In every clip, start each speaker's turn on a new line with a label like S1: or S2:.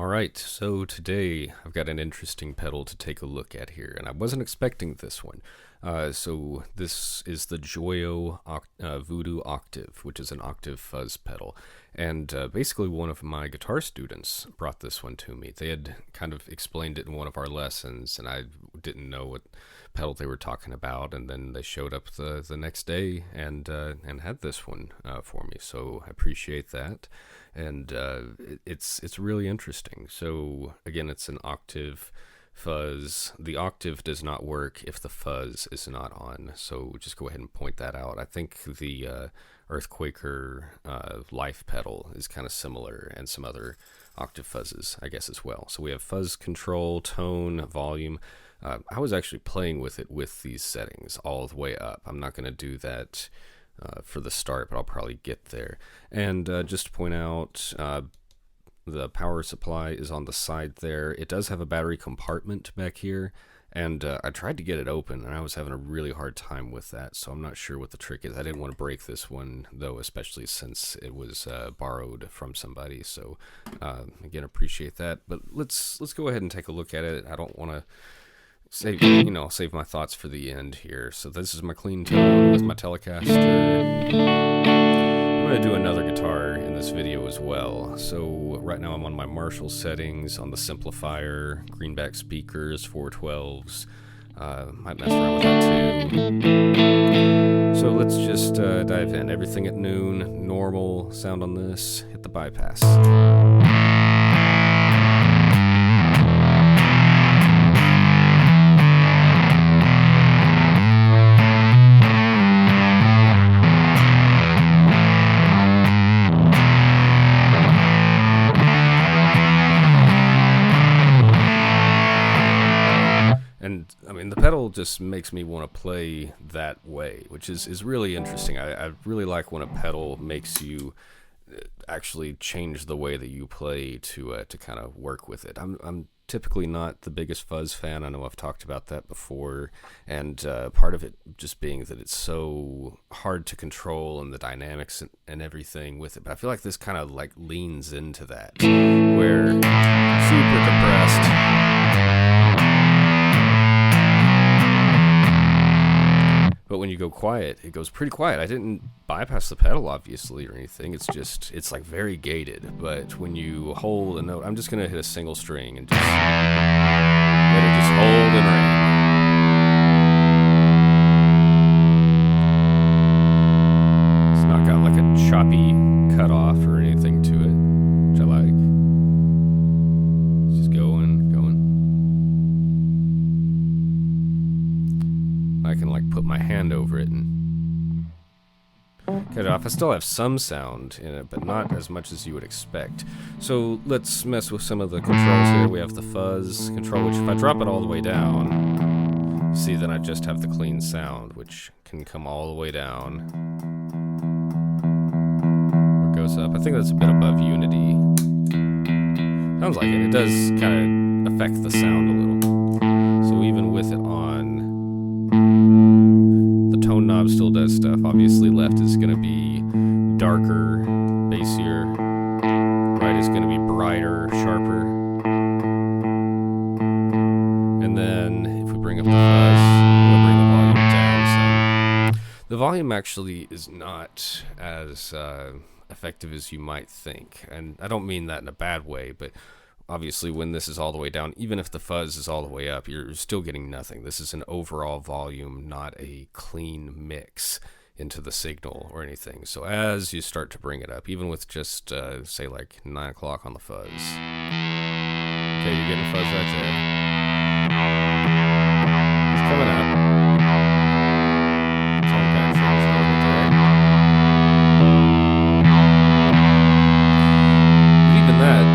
S1: Alright, so today I've got an interesting pedal to take a look at here, and I wasn't expecting this one. So this is the Joyo Voodoo Octave, which is an octave fuzz pedal. And basically one of my guitar students brought this one to me. They had kind of explained it in one of our lessons, and I didn't know what pedal they were talking about, and then they showed up the next day and had this one for me, so I appreciate that. And it's really interesting. So again, it's an octave fuzz. The octave does not work if the fuzz is not on, so just go ahead and point that out. I think the Earthquaker Life pedal is kind of similar, and some other octave fuzzes, I guess, as well. So we have fuzz control, tone, volume. I was actually playing with it with these settings all the way up. I'm not going to do that for the start, but I'll probably get there. And just to point out, the power supply is on the side there. It does have a battery compartment back here, and I tried to get it open, and I was having a really hard time with that, so I'm not sure what the trick is. I didn't want to break this one, though, especially since it was borrowed from somebody, so again, appreciate that. But let's go ahead and take a look at it. I don't want to save my thoughts for the end here. So this is my clean tone with my Telecaster. I'm going to do another guitar in this video as well. So right now I'm on my Marshall settings on the Simplifier, greenback speakers, 412s. Might mess around with that too. So let's just dive in. Everything at noon, normal sound on this, hit the bypass. And I mean, the pedal just makes me want to play that way, which is really interesting. I really like when a pedal makes you actually change the way that you play to kind of work with it. I'm typically not the biggest fuzz fan. I know I've talked about that before, and part of it just being that it's so hard to control and the dynamics and everything with it. But I feel like this kind of like leans into that, where super compressed. But when you go quiet, it goes pretty quiet. I didn't bypass the pedal, obviously, or anything. It's like very gated. But when you hold a note, I'm just going to hit a single string and just let it just hold and ring. It's not got like a choppy cutoff or anything to it, which I like. It's just going. I can like put my hand over it and cut it off. I still have some sound in it, but not as much as you would expect. So let's mess with some of the controls here. We have the fuzz control, which if I drop it all the way down, see, then I just have the clean sound, which can come all the way down. Or it goes up. I think that's a bit above unity. Sounds like it. It does kind of affect the sound a little. So even with it on, tone knob still does stuff. Obviously left is going to be darker, bassier. Right is going to be brighter, sharper. And then if we bring up the fuzz, we'll bring the volume down some. The volume actually is not as effective as you might think. And I don't mean that in a bad way, but obviously when this is all the way down, even if the fuzz is all the way up, you're still getting nothing. This is an overall volume, not a clean mix into the signal or anything. So as you start to bring it up, even with just, say, like 9 o'clock on the fuzz. Okay, you're getting fuzz right there. It's coming up. Tone capture is over there. Even that,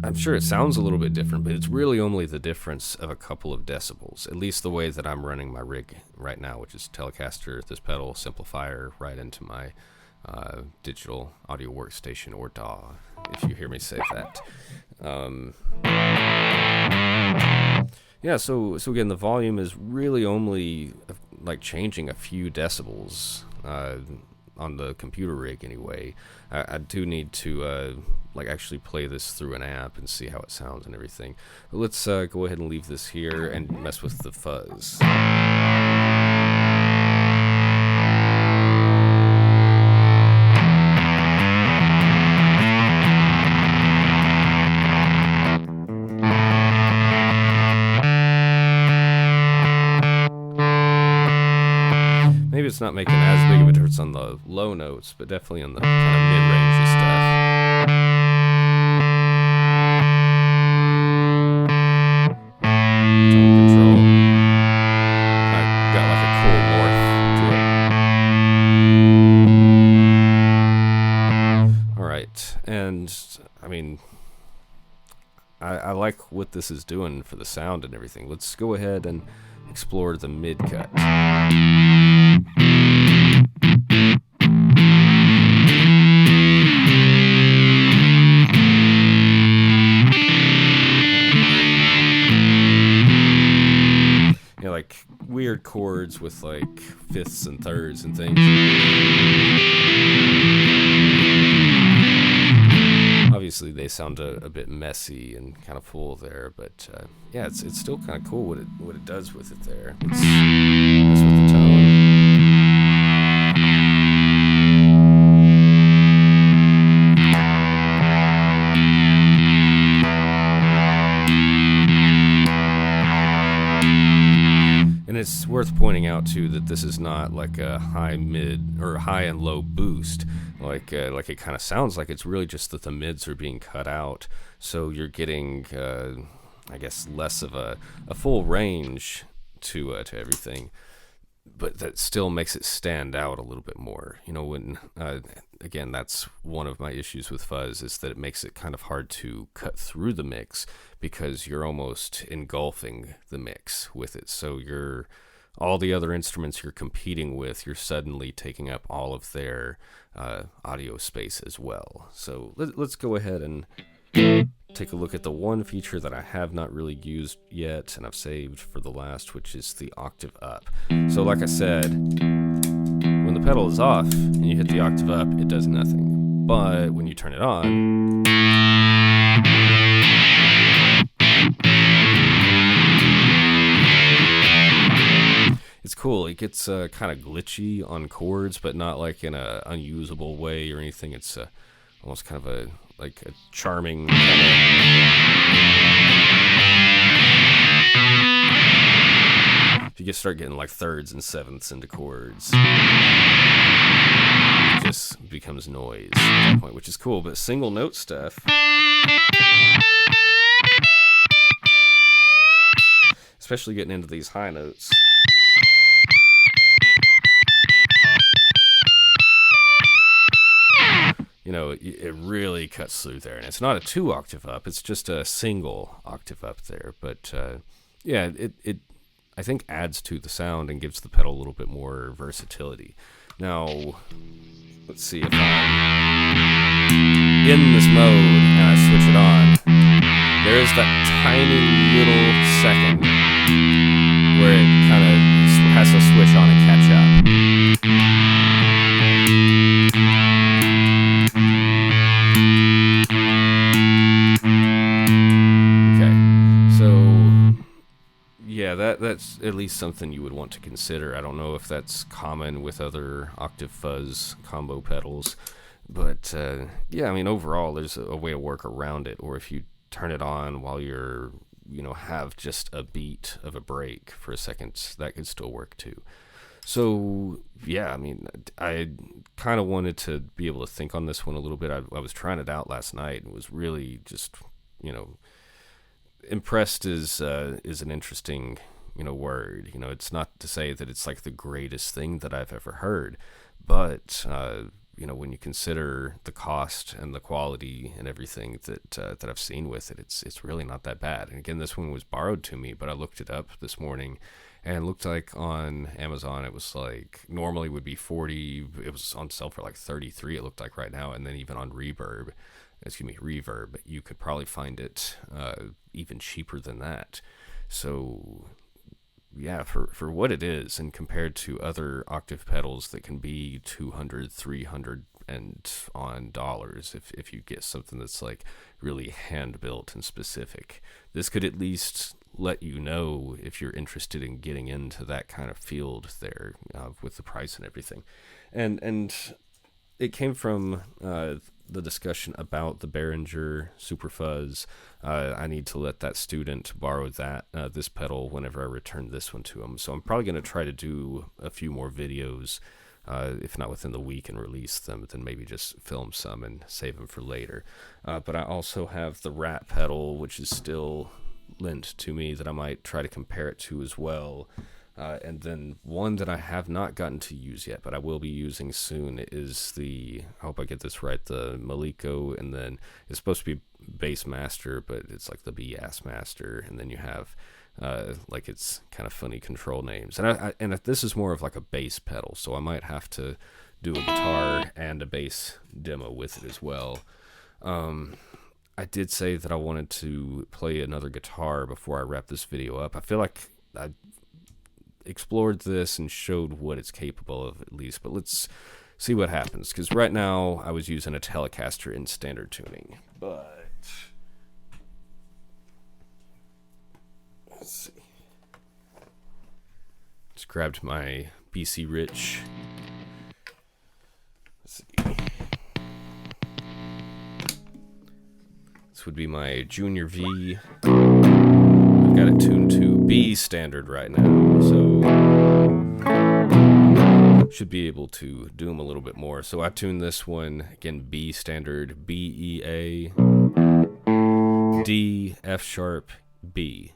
S1: I'm sure it sounds a little bit different, but it's really only the difference of a couple of decibels, at least the way that I'm running my rig right now, which is Telecaster, this pedal, Simplifier, right into my digital audio workstation, or DAW, if you hear me say that. Yeah, so again, the volume is really only like changing a few decibels. on the computer rig anyway. I do need to like actually play this through an app and see how it sounds and everything. But let's go ahead and leave this here and mess with the fuzz. Maybe it's not making as big of a difference on the low notes, but definitely on the kind of mid-range stuff. Tone control. I got like a cool morph to it. Alright, and I mean, I like what this is doing for the sound and everything. Let's go ahead and explore the mid-cut. Like weird chords with like fifths and thirds and things. Obviously they sound a bit messy and kind of full there, but yeah, it's still kind of cool what it does with it there. It's with the tone. And it's worth pointing out too that this is not like a high mid or high and low boost. Like it kind of sounds like it's really just that the mids are being cut out, so you're getting I guess less of a full range to everything, but that still makes it stand out a little bit more. You know, when again, that's one of my issues with fuzz, is that it makes it kind of hard to cut through the mix because you're almost engulfing the mix with it. So you're all the other instruments you're competing with, you're suddenly taking up all of their audio space as well. So let's go ahead and take a look at the one feature that I have not really used yet and I've saved for the last, which is the octave up. So like I said, when the pedal is off and you hit the octave up, it does nothing. But when you turn it on, it's cool. It gets kind of glitchy on chords, but not like in a unusable way or anything. It's almost kind of a charming kind of... You start getting like thirds and sevenths into chords, it just becomes noise at that point, which is cool. But single note stuff, especially getting into these high notes, you know, it really cuts through there. And it's not a 2 octave up, it's just a single octave up there. But yeah, it I think adds to the sound and gives the pedal a little bit more versatility. Now, let's see if I'm in this mode and I switch it on. There is that tiny little second where it kind of has to switch on and catch up. Yeah, that's at least something you would want to consider. I don't know if that's common with other octave fuzz combo pedals, but yeah, I mean, overall, there's a way to work around it. Or if you turn it on while you're, you know, have just a beat of a break for a second, that could still work too. So yeah, I mean, I kind of wanted to be able to think on this one a little bit. I was trying it out last night and was really just, you know, impressed is an interesting, you know, word. You know, it's not to say that it's like the greatest thing that I've ever heard, but you know, when you consider the cost and the quality and everything that I've seen with it, it's really not that bad. And again, this one was borrowed to me, but I looked it up this morning and it looked like on Amazon it was like normally would be 40. It was on sale for like 33. It looked like right now, and then even on Reverb, you could probably find it even cheaper than that. So yeah, for what it is, and compared to other octave pedals that can be 200, 300 and on dollars, if you get something that's like really hand built and specific, this could at least let you know if you're interested in getting into that kind of field there, with the price and everything. And it came from the discussion about the Behringer Super Fuzz. I need to let that student borrow this pedal whenever I return this one to him. So I'm probably going to try to do a few more videos, if not within the week, and release them, but then maybe just film some and save them for later. But I also have the Rat pedal, which is still lent to me, that I might try to compare it to as well. And then one that I have not gotten to use yet, but I will be using soon, is I hope I get this right, the Maliko, and then it's supposed to be Bass Master, but it's like the B-Ass Master, and then you have, like, it's kind of funny control names. And this is more of like a bass pedal, so I might have to do a guitar and a bass demo with it as well. I did say that I wanted to play another guitar before I wrap this video up. I feel like I explored this and showed what it's capable of, at least, but let's see what happens, because right now I was using a Telecaster in standard tuning, but let's see. Just grabbed my BC Rich. Let's see. This would be my Junior V. I've got it tuned to B standard right now, so should be able to do them a little bit more. So I tuned this one, again, B standard, B, E, A, D, F sharp, B.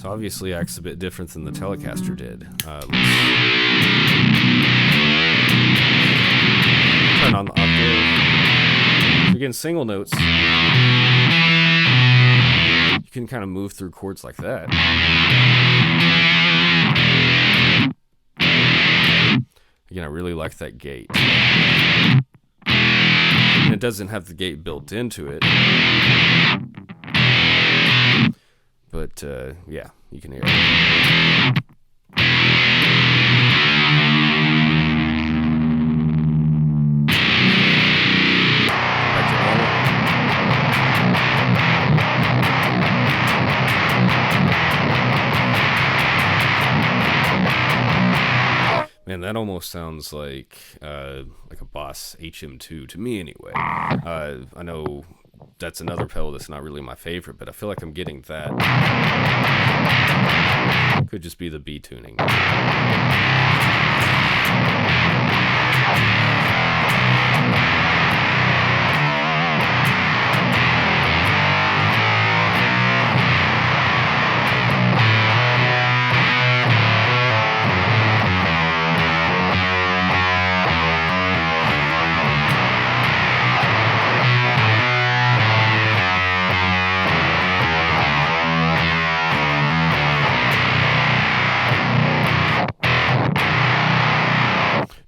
S1: Obviously acts a bit different than the Telecaster did. Turn on the octave. Again, single notes. You can kind of move through chords like that. Again, I really like that gate. And it doesn't have the gate built into it. But, yeah, you can hear it. Back to normal. Man, that almost sounds like a Boss HM2 to me anyway. I know that's another pedal that's not really my favorite, but I feel like I'm getting that. Could just be the B tuning.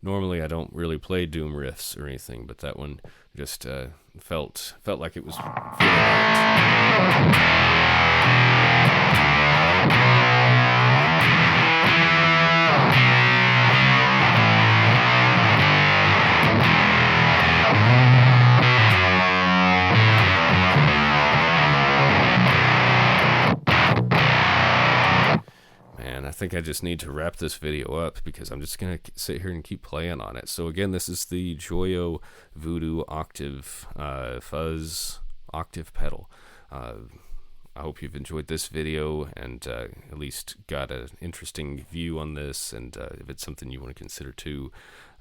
S1: Normally I don't really play doom riffs or anything, but that one just felt like it was feeling right. I think I just need to wrap this video up because I'm just going to sit here and keep playing on it. So again, this is the Joyo Voodoo Octave Fuzz Octave pedal. I hope you've enjoyed this video and at least got an interesting view on this, and if it's something you want to consider too.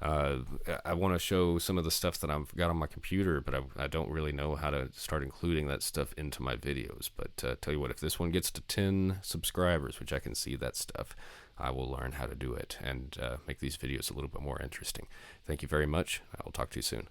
S1: I want to show some of the stuff that I've got on my computer, but I don't really know how to start including that stuff into my videos. But tell you what, if this one gets to 10 subscribers, which I can see that stuff, I will learn how to do it and make these videos a little bit more interesting. Thank you very much. I will talk to you soon.